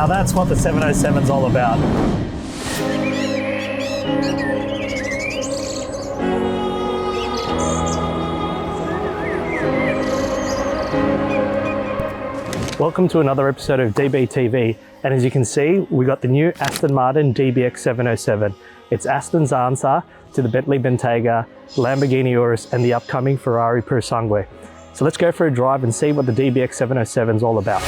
Now that's what the 707's all about. Welcome to another episode of DBTV, and as you can see, we got the new Aston Martin DBX 707. It's Aston's answer to the Bentley Bentayga, Lamborghini Urus, and the upcoming Ferrari Purosangue. So let's go for a drive and see what the DBX 707 is all about.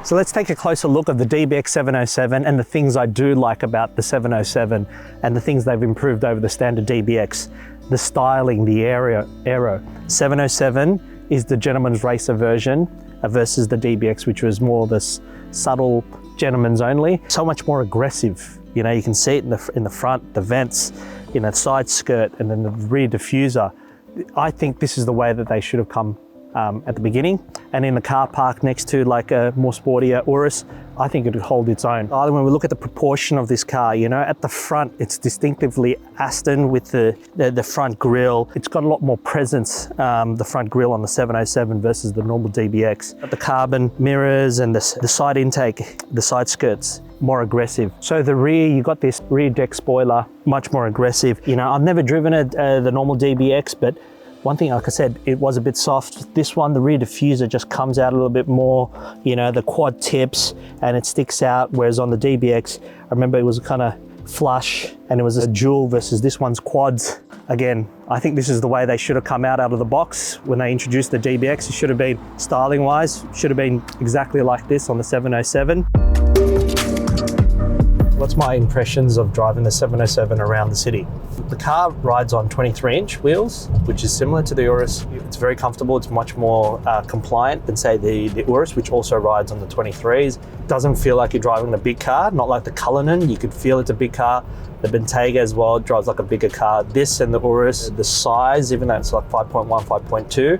So let's take a closer look at the DBX 707 and the things I do like about the 707 and the things they've improved over the standard DBX. The styling, the aero. 707 is the gentleman's racer version versus the DBX, which was more this subtle gentleman's only. So much more aggressive. You know, you can see it in the front, the vents, in the side skirt, and then the rear diffuser. I think this is the way that they should have come at the beginning, and in the car park next to like a more sportier Urus, I think it would hold its own. When we look at the proportion of this car, you know, at the front, it's distinctively Aston with the front grille. It's got a lot more presence, the front grille on the 707 versus the normal DBX. Got the carbon mirrors and the side intake, the side skirts, more aggressive. So the rear, you got this rear deck spoiler, much more aggressive. You know, I've never driven the normal DBX, but one thing, like I said, it was a bit soft. This one, the rear diffuser just comes out a little bit more, you know, the quad tips and it sticks out. Whereas on the DBX, I remember it was kind of flush and it was a dual versus this one's quads. Again, I think this is the way they should have come out of the box when they introduced the DBX. It should have been, styling wise, should have been exactly like this on the 707. What's my impressions of driving the 707 around the city? The car rides on 23-inch wheels, which is similar to the Urus. It's very comfortable. It's much more compliant than, say, the Urus, which also rides on the 23s. Doesn't feel like you're driving a big car, not like the Cullinan. You could feel it's a big car. The Bentayga as well drives like a bigger car. This and the Urus, the size, even though it's like 5.1, 5.2,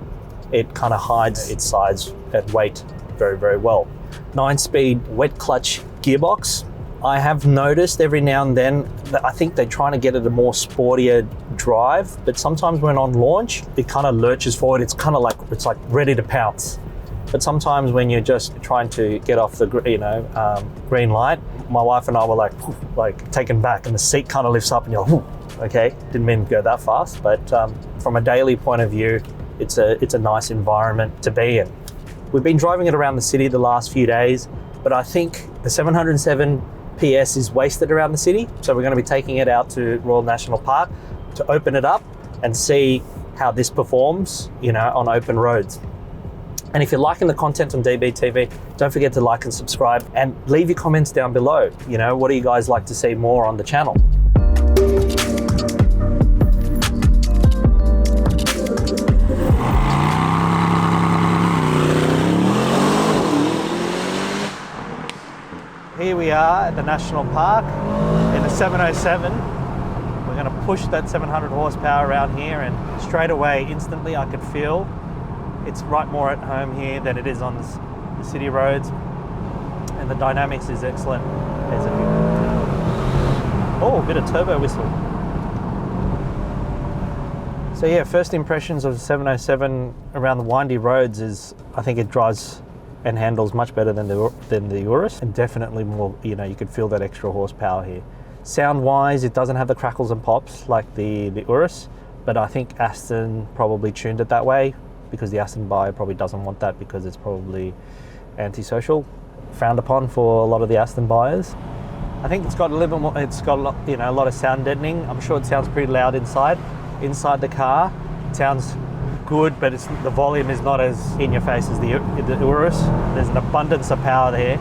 it kind of hides its size and weight very, very well. 9-speed wet clutch gearbox. I have noticed every now and then that I think they're trying to get it a more sportier drive, but sometimes when on launch, it kind of lurches forward. It's kind of like, it's like ready to pounce. But sometimes when you're just trying to get off the green light, my wife and I were like taken back, and the seat kind of lifts up and you're like, okay, didn't mean to go that fast. But from a daily point of view, it's a nice environment to be in. We've been driving it around the city the last few days, but I think the 707 PS is wasted around the city. So we're going to be taking it out to Royal National Park to open it up and see how this performs, you know, on open roads. And if you're liking the content on DBTV, don't forget to like and subscribe and leave your comments down below. You know, what do you guys like to see more on the channel? Here we are at the National Park in the 707. We're going to push that 700 horsepower around here, and straight away, instantly, I could feel it's right more at home here than it is on the city roads, and the dynamics is excellent. There's a bit of turbo whistle. So yeah, first impressions of the 707 around the windy roads is I think it drives and handles much better than the Urus, and definitely more, you know, you could feel that extra horsepower here. Sound wise, it doesn't have the crackles and pops like the Urus, but I think Aston probably tuned it that way because the Aston buyer probably doesn't want that because it's probably antisocial, frowned upon for a lot of the Aston buyers. I think it's got a little bit more, it's got a lot, you know, a lot of sound deadening. I'm sure it sounds pretty loud inside the car. It sounds good, but the volume is not as in your face as the Urus. There's an abundance of power there.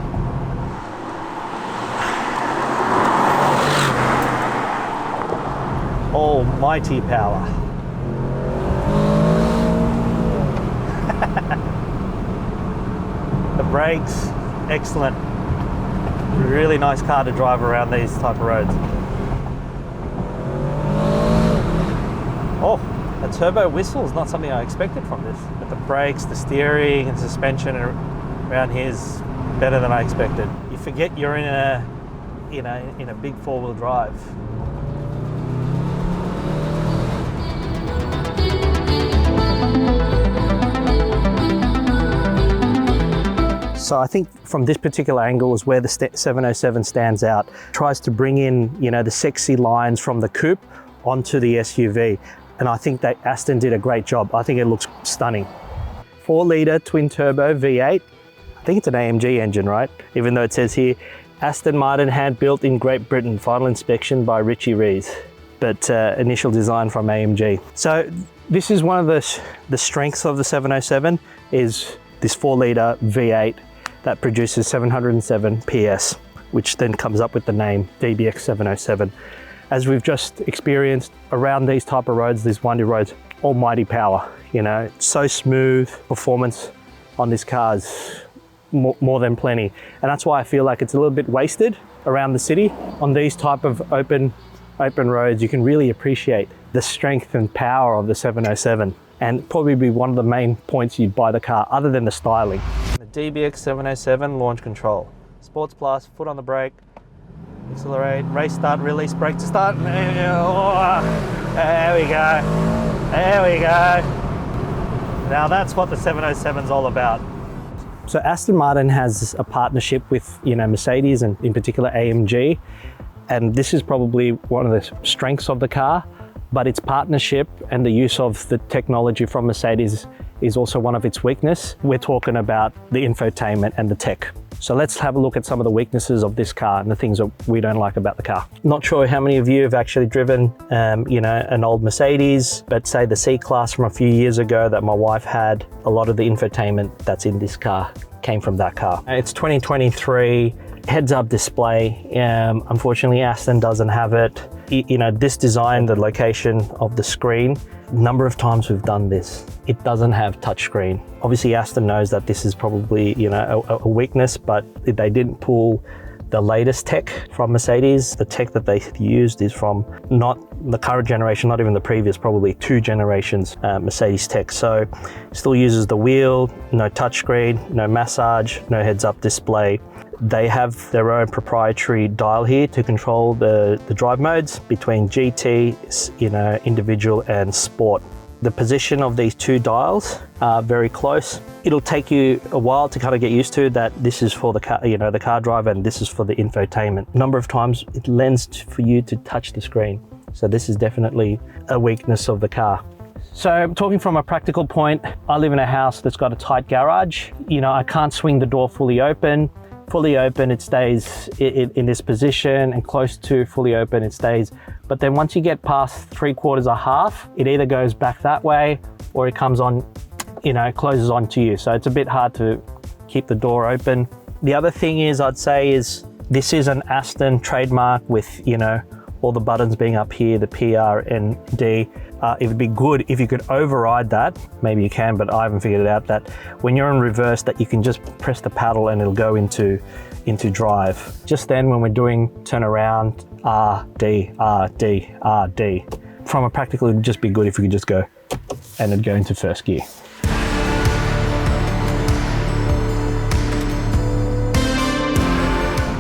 Almighty power. The brakes, excellent. Really nice car to drive around these type of roads. Oh, A turbo whistle is not something I expected from this. But the brakes, the steering and suspension around here is better than I expected. You forget you're in a big four-wheel drive. So I think from this particular angle is where the 707 stands out. Tries to bring in, the sexy lines from the coupe onto the SUV. And I think that Aston did a great job. I think it looks stunning. 4-litre twin turbo V8. I think it's an AMG engine, right? Even though it says here, Aston Martin hand built in Great Britain, final inspection by Richie Rees, but initial design from AMG. So this is one of the strengths of the 707 is this 4-litre V8 that produces 707 PS, which then comes up with the name DBX 707. As we've just experienced around these type of roads, these windy roads, almighty power, it's so smooth. Performance on this car is more than plenty. And that's why I feel like it's a little bit wasted around the city. On these type of open roads, you can really appreciate the strength and power of the 707 and probably be one of the main points you'd buy the car other than the styling. The DBX 707 launch control. Sports Plus, foot on the brake, accelerate, race start, release, brake to start. There we go. There we go. Now that's what the 707 is all about. So Aston Martin has a partnership with, Mercedes and in particular AMG. And this is probably one of the strengths of the car, but its partnership and the use of the technology from Mercedes is also one of its weakness. We're talking about the infotainment and the tech. So let's have a look at some of the weaknesses of this car and the things that we don't like about the car. Not sure how many of you have actually driven, an old Mercedes, but say the C-Class from a few years ago that my wife had. A lot of the infotainment that's in this car came from that car. It's 2023, heads-up display. Unfortunately, Aston doesn't have it. This design, the location of the screen, number of times we've done this, it doesn't have touchscreen. Obviously, Aston knows that this is probably, a weakness, but they didn't pull the latest tech from Mercedes. The tech that they used is from not the current generation, not even the previous, probably 2 generations Mercedes tech. So still uses the wheel, no touchscreen, no massage, no heads-up display. They have their own proprietary dial here to control the drive modes between GT, individual and sport. The position of these 2 dials are very close. It'll take you a while to kind of get used to that this is for the car, the car driver, and this is for the infotainment. Number of times it lends for you to touch the screen. So this is definitely a weakness of the car. So talking from a practical point, I live in a house that's got a tight garage. I can't swing the door fully open. Fully open, it stays in this position, and close to fully open, it stays. But then once you get past 3/4 or half, it either goes back that way or it comes on, closes onto you. So it's a bit hard to keep the door open. The other thing is, I'd say, is this is an Aston trademark with, all the buttons being up here, the P, R, and D. It would be good if you could override that. Maybe you can, but I haven't figured it out, that when you're in reverse, that you can just press the paddle and it'll go into drive. Just then when we're doing turn around, R, D, R, D, R, D. From a practical, it would just be good if you could just go and it'd go into first gear.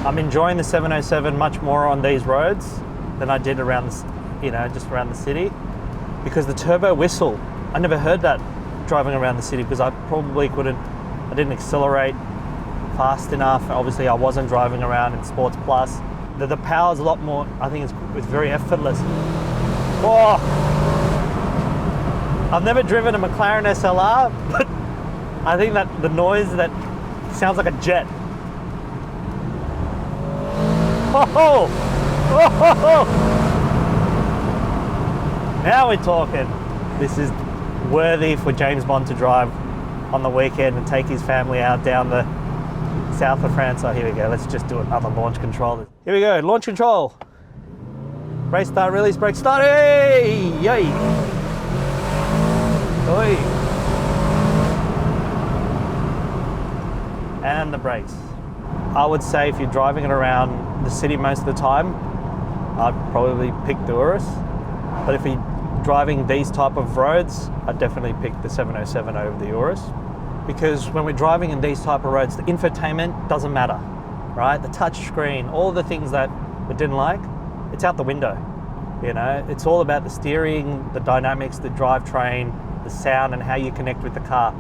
I'm enjoying the 707 much more on these roads than I did around just around the city. Because the turbo whistle, I never heard that driving around the city because I didn't accelerate fast enough. Obviously, I wasn't driving around in Sports Plus. The power's a lot more, I think it's very effortless. Oh! I've never driven a McLaren SLR, but I think that the noise that sounds like a jet. Oh! Oh! Now we're talking. This is worthy for James Bond to drive on the weekend and take his family out down the south of France. Oh, here we go. Let's just do another launch control. Here we go. Launch control. Race start, release, brake start. Hey! Yay! Oi! And the brakes. I would say if you're driving it around the city most of the time, I'd probably pick the Urus. But if you're driving these type of roads, I'd definitely pick the 707 over the Urus, because when we're driving in these type of roads, the infotainment doesn't matter, right? The touch screen, all the things that we didn't like, it's out the window. You know, it's all about the steering, the dynamics, the drivetrain, the sound, and how you connect with the car.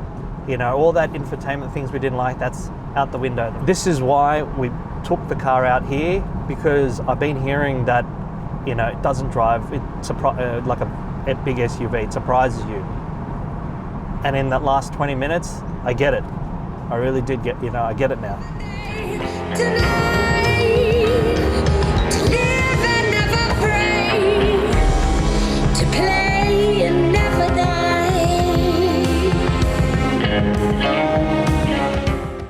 You know, all that infotainment things we didn't like, that's out the window. This is why we took the car out here, because I've been hearing that, you know, it doesn't drive, it's like a big SUV, it surprises you. And in that last 20 minutes, I get it. I really did get, you know, I get it now.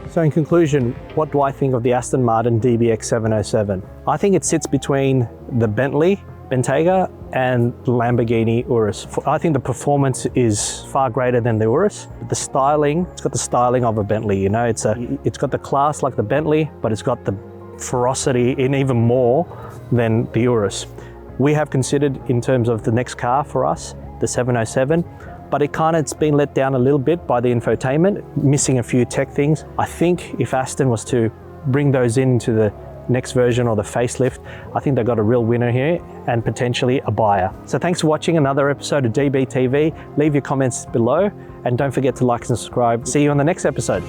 So in conclusion, what do I think of the Aston Martin DBX 707? I think it sits between the Bentley Bentayga and the Lamborghini Urus. I think the performance is far greater than the Urus. The styling, it's got the styling of a Bentley, you know, it's got the class like the Bentley, but it's got the ferocity in even more than the Urus. We have considered in terms of the next car for us, the 707, but it's been let down a little bit by the infotainment, missing a few tech things. I think if Aston was to bring those into the next version or the facelift, I think they've got a real winner here and potentially a buyer. So thanks for watching another episode of DB TV. Leave your comments below and don't forget to like and subscribe. See you on the next episode.